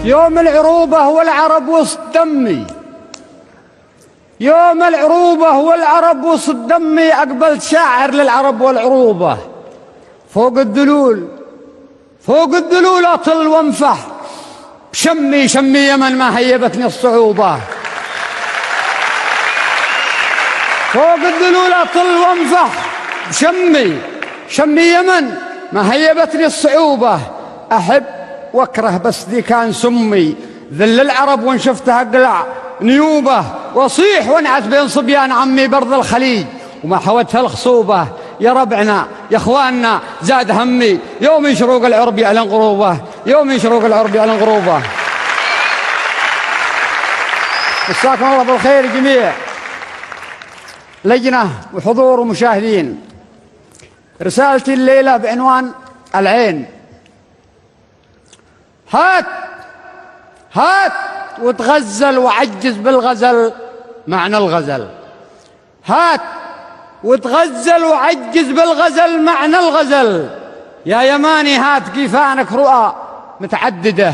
يوم العروبة والعرب وسط دمي، يوم العروبة والعرب وسط دمي، أقبلت شاعر للعرب والعروبة. فوق الدلول فوق الدلول أطل وانفح، شمي شمي يمن ما هيبتني الصعوبة. فوق الدلول أطل وانفح، شمي شمي يمن ما هيبتني الصعوبة. أحب واكره بس ذي كان سمي، ذل العرب وان شفتها اقلع نيوبه، واصيح وانعت بين صبيان عمي برض الخليج وما حوتها الخصوبه. يا ربعنا يا اخواننا زاد همي، يوم يشروق العرب يعلن غروبه، يوم يشروق العرب يعلن غروبه. مساكم الله بالخير جميع، لجنه وحضور ومشاهدين. رسالتي الليله بعنوان العين. هات هات وتغزل وعجز بالغزل معنى الغزل، هات وتغزل وعجز بالغزل معنى الغزل. يا يماني هات كيفانك رؤى متعددة،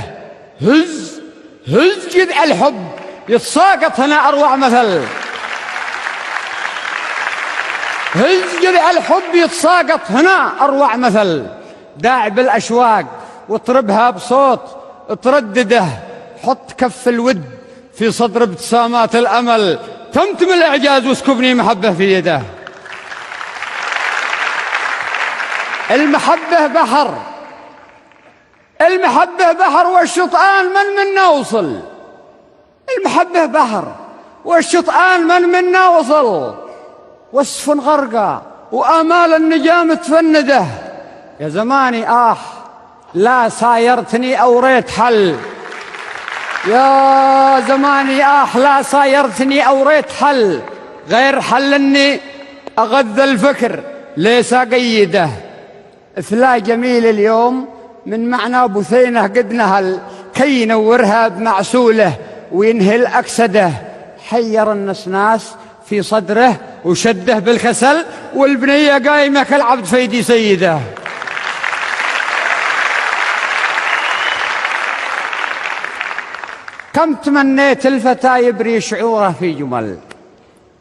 هز هز جذع الحب يتساقط هنا أروع مثل، هز جذع الحب يتساقط هنا أروع مثل. داعي بالأشواق واطربها بصوت تردده، حط كف الود في صدر ابتسامات الأمل، تمتم الإعجاز واسكبني محبة في يده. المحبة بحر، المحبة بحر والشطآن من منا وصل، المحبة بحر والشطآن من منا وصل، والسفن غرقة وآمال النجاة متفندة. يا زماني لا سايرتني أوريت حل، يا زماني لا سايرتني أوريت حل، غير حل اني اغذى الفكر ليس قيده. اثلا جميل اليوم من معنى بثينه قد نهل، كي ينورها بمعسوله وينهي الأكسده. حير النسناس في صدره وشده بالكسل، والبنية قايمة كالعبد فيدي سيده. كم تمنيت الفتى يبري شعوره في جمل،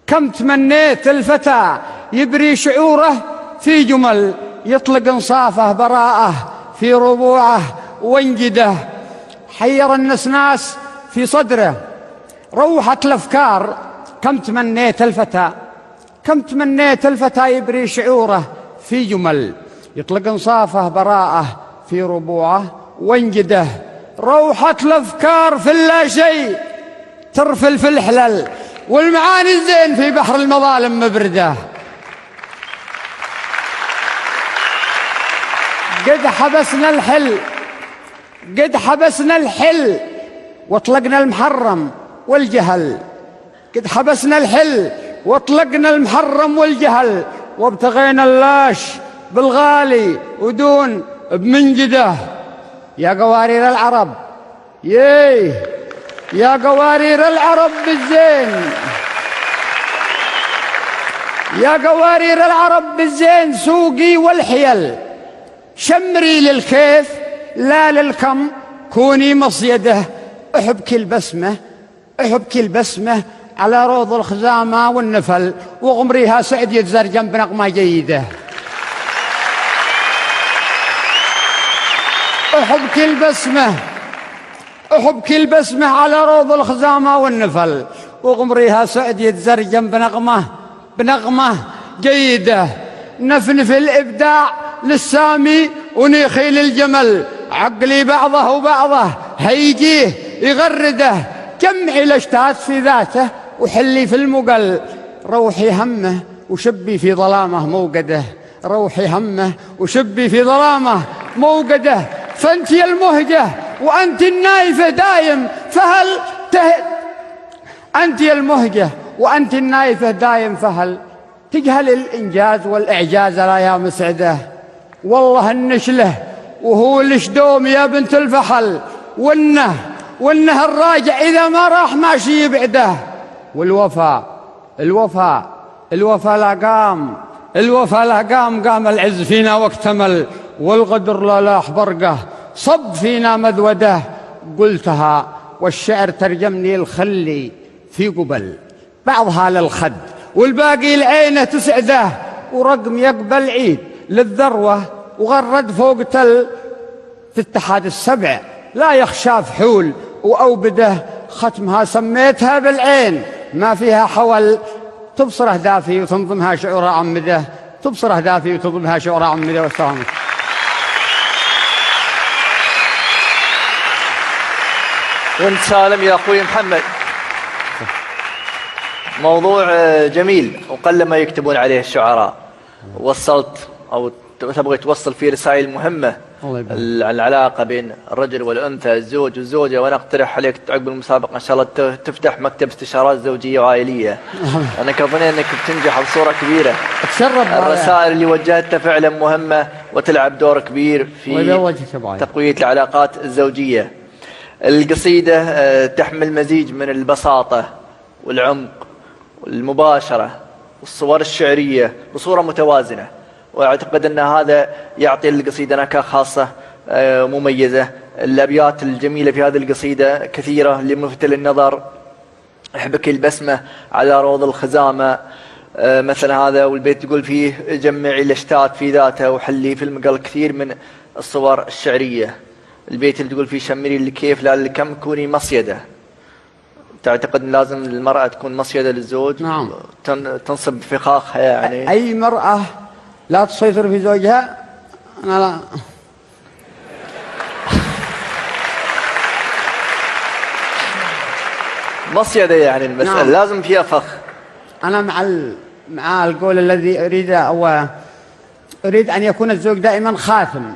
كم تمنيت الفتى يبري شعوره في جمل، يطلق انصافه براءه في ربوعه وانجده. حير النسناس في صدره روحت الافكار، كم تمنيت الفتى، كم تمنيت الفتى يبري شعوره في جمل، يطلق انصافه براءه في ربوعه وانجده. روحت الافكار في اللا شيء ترفل في الحلل، والمعاني الزين في بحر المظالم مبرده. قد حبسنا الحل، قد حبسنا الحل واطلقنا المحرم والجهل، قد حبسنا الحل واطلقنا المحرم والجهل، وابتغينا اللاش بالغالي ودون بمنجده. يا قوارير العرب يا قوارير العرب بالزين، يا قوارير العرب بالزين سوقي والحيل، شمري للكيف لا للكم كوني مصيده. احبك البسمة، احبك البسمة على روض الخزامة والنفل، وغمريها سعد يتزرجم بنغمة جيدة. احبك البسمة، احبك البسمة على روض الخزامة والنفل، وغمريها سعد يتزرجم بنغمة جيدة. نفنف الإبداع للسامي ونيخي للجمل، عقلي بعضه وبعضه هيجيه يغرده. جمعي الاشتات في ذاته وحلي في المقل، روحي همه وشبي في ظلامه موقده، روحي همه وشبي في ظلامه موقده. فانت المهجة وانت النايفة دايم، فهل انت المهجة وانت النايفة دايم، فهل تجهل الانجاز والاعجاز لا يا مسعده. والله النشله وهو الشدوم يا بنت الفحل، وانه الراجع اذا ما راح ماشي يبعده. والوفاء لا قام، الوفا لا قام العز فينا واكتمل، والغدر لا لاح برقه صب فينا مذوده. قلتها والشعر ترجمني الخلي في قبل، بعضها للخد والباقي العينة تسعده، ورقم يقبل عيد للذروة وغرد فوق تل في اتحاد السبع، لا يخشى فحول وأوبده، ختمها سميتها بالعين ما فيها حول، تبصر أهدافي وتنظمها شعور عمده، تبصر أهدافي وتنظمها شعور عمده. والسلام. وانت سالم يا أخوي محمد. موضوع جميل وقلما يكتبون عليه الشعراء، وصلت أو تبغي توصل فيه رسائل مهمة عن العلاقة بين الرجل والأنثى، الزوج والزوجة. وأنا أقترح عليك عقب المسابقة إن شاء الله تفتح مكتب استشارات زوجية وعائلية. أنا كظني أنك بتنجح بصورة كبيرة. الرسائل اللي وجهتها فعلا مهمة وتلعب دور كبير في تقوية العلاقات الزوجية. القصيدة تحمل مزيج من البساطة والعمق والمباشرة والصور الشعرية بصورة متوازنة، وأعتقد أن هذا يعطي القصيدة نكهة خاصة مميزة. الأبيات الجميلة في هذه القصيدة كثيرة لملفتة للنظر، احبك البسمة على روض الخزامة مثلا هذا، والبيت يقول فيه جمعي الأشتات في ذاته وحلي في المقال. كثير من الصور الشعرية. البيت اللي تقول فيه شمري الكيف لا لكم كوني مصيدة. تعتقد أن لازم المرأة تكون مصيدة للزوج؟ نعم. تنصب فخاخها يعني. أي مرأة لا تسيطر في زوجها. أنا لا. مصيدة يعني المسألة. نعم. لازم فيها فخ. أنا مع القول الذي أريده، أو أريد أن يكون الزوج دائما خاتم.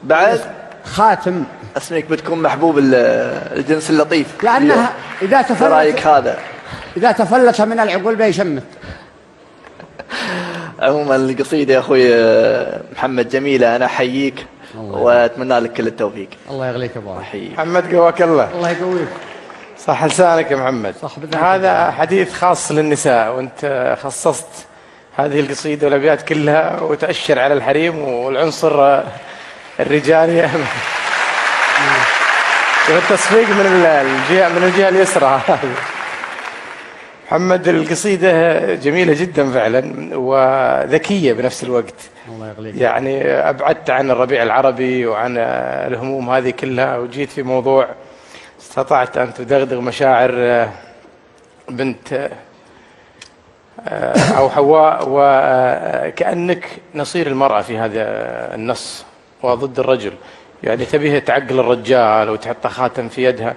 بعد خاتم اسمك بتكون محبوب الجنس اللطيف، لأنها إذا تفلت رأيك هذا؟ إذا تفلت من العقول بيشمت. عموما القصيدة يا أخوي محمد جميلة. أنا أحييك وأتمنى لك كل التوفيق. الله يغليك أبو محمد، قواك الله. الله يقويك. صح لسانك يا محمد. هذا حديث خاص للنساء، وأنت خصصت هذه القصيدة والأبيات كلها وتأشر على الحريم والعنصر الرجالي والتصفيق من الجهة اليسرى. محمد، القصيدة جميلة جدا فعلا وذكية بنفس الوقت. الله يغليك. يعني أبعدت عن الربيع العربي وعن الهموم هذه كلها، وجيت في موضوع استطعت أن تدغدغ مشاعر بنت أو حواء، وكأنك نصير المرأة في هذا النص وضد الرجل. يعني تبيها تعقل الرجال وتحط خاتم في يدها،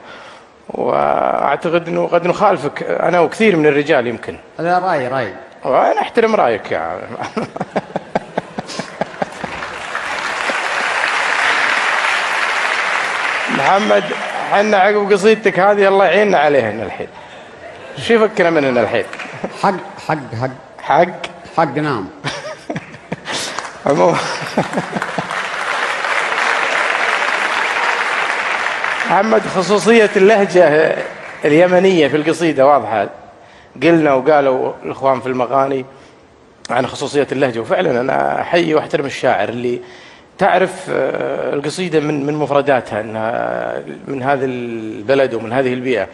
وأعتقد أنه قد نخالفك أنا وكثير من الرجال يمكن. هذا رأي وأنا أحترم رأيك يعني. محمد، حنا عقب قصيدتك هذه الله يعيننا عليهن الحين. شو يفكنا منهن الحين؟ حق نعم. عموما محمد، خصوصية اللهجة اليمنية في القصيدة واضحة. قلنا وقالوا الإخوان في المغاني عن خصوصية اللهجة، وفعلا أنا أحيي واحترم الشاعر اللي تعرف القصيدة من مفرداتها أنها من هذا البلد ومن هذه البيئة.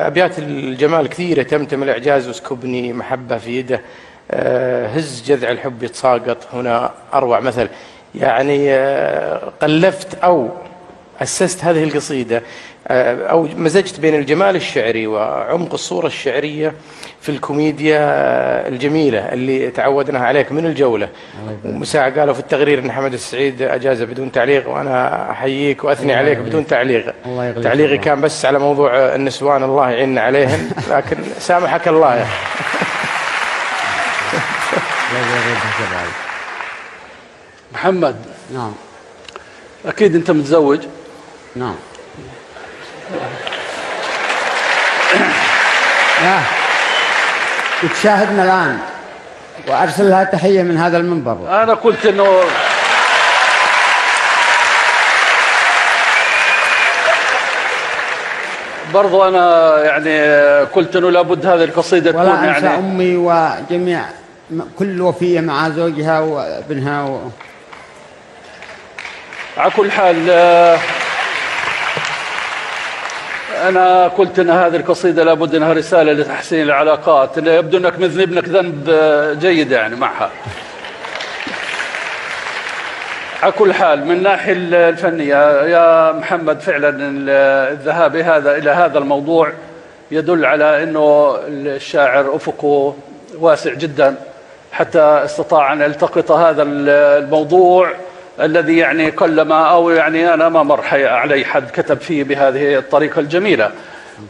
أبيات الجمال كثيرة تمتم الإعجاز، واسكبني محبة في يده، هز جذع الحب يتساقط هنا أروع مثل. يعني قلفت أو أسست هذه القصيدة أو مزجت بين الجمال الشعري وعمق الصورة الشعرية في الكوميديا الجميلة اللي تعودناها عليك من الجولة. ومساعة قالوا في التقرير أن حمد السعيد أجاز بدون تعليق، وأنا أحييك وأثني عليك بدون تعليق. تعليقي كان بس على موضوع النسوان، الله يعيننا عليهن، لكن سامحك الله يا محمد. نعم. أكيد أنت متزوج. نعم. تشاهدنا الآن وأرسل لها تحية من هذا المنبر. أنا قلت أنه برضو أنا يعني قلت أنه لابد هذه القصيدة تكون ولا أنسى يعني أمي وجميع كل وفية مع زوجها وابنها على كل حال أنا قلت أن هذه القصيدة لابد أنها رسالة لتحسين العلاقات. يبدو أنك مذنب لك ذنب جيد يعني معها. على كل حال، من الناحية الفنية يا محمد، فعلا الذهاب إلى هذا الموضوع يدل على أنه الشاعر أفقه واسع جدا، حتى استطاع أن يلتقط هذا الموضوع الذي يعني قلما أو يعني أنا ما مر علي حد كتب فيه بهذه الطريقة الجميلة.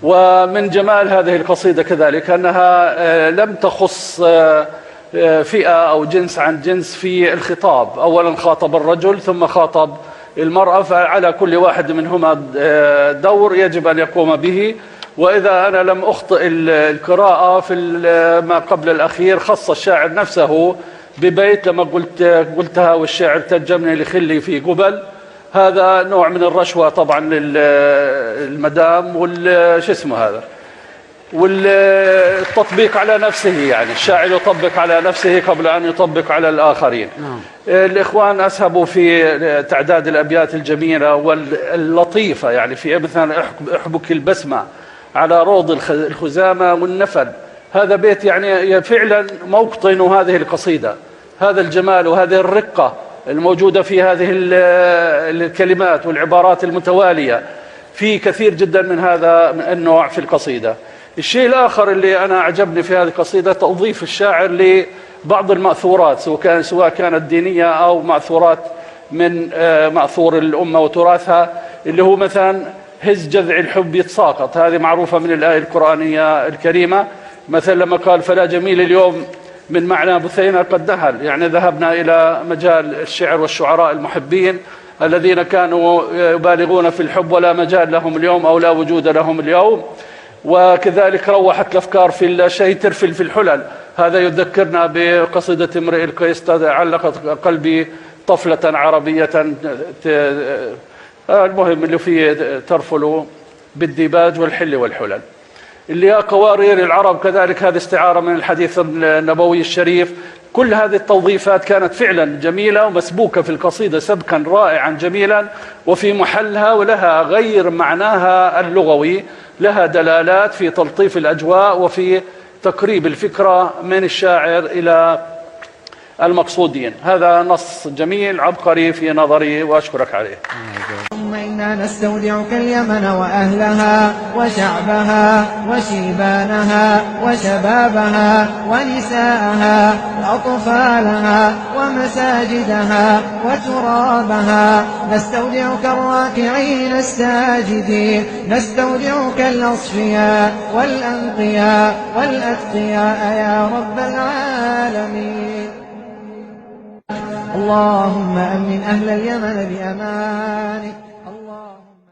ومن جمال هذه القصيدة كذلك أنها لم تخص فئة أو جنس عن جنس في الخطاب. أولا خاطب الرجل ثم خاطب المرأة، فعلى كل واحد منهما دور يجب أن يقوم به. وإذا أنا لم أخطئ القراءة في ما قبل الأخير، خص الشاعر نفسه ببيت لما قلتها والشاعر ترجمني لخلي في قبل. هذا نوع من الرشوة طبعا للمدام شو اسمه هذا، والتطبيق على نفسه، يعني الشاعر يطبق على نفسه قبل أن يطبق على الآخرين. الإخوان أسهبوا في تعداد الأبيات الجميلة واللطيفة، يعني في مثلا احبك البسمة على روض الخزامة والنفل. هذا بيت يعني فعلا موطن هذه القصيدة، هذا الجمال وهذه الرقة الموجودة في هذه الكلمات والعبارات المتوالية، في كثير جدا من هذا النوع في القصيدة. الشيء الآخر اللي أنا أعجبني في هذه القصيدة توظيف الشاعر لبعض المأثورات، سواء كانت دينية أو مأثورات من مأثور الأمة وتراثها، اللي هو مثلا هز جذع الحب يتساقط. هذه معروفة من الآية القرآنية الكريمة. مثلا لما قال فلا جميل اليوم من معنى بثينا قد دهل، يعني ذهبنا إلى مجال الشعر والشعراء المحبين الذين كانوا يبالغون في الحب ولا مجال لهم اليوم أو لا وجود لهم اليوم. وكذلك روحت الأفكار في الشيء ترفل في الحلل. هذا يذكرنا بقصيدة امرئ القيس علقت قلبي طفلة عربية، المهم اللي فيه ترفل بالديباج والحل والحلل. اللي هي قوارير العرب كذلك، هذه استعارة من الحديث النبوي الشريف. كل هذه التوظيفات كانت فعلا جميلة ومسبوكة في القصيدة سبكا رائعا جميلا وفي محلها، ولها غير معناها اللغوي، لها دلالات في تلطيف الأجواء وفي تقريب الفكرة من الشاعر إلى المقصودين. هذا نص جميل عبقري في نظري وأشكرك عليه. إنا نستودعك اليمن وأهلها وشعبها وشيبانها وشبابها ونساءها وأطفالها ومساجدها وترابها. نستودعك الراكعين الساجدين، نستودعك الأصفياء والأنقياء والأتقياء يا رب العالمين. اللهم أمن أهل اليمن بأمانك.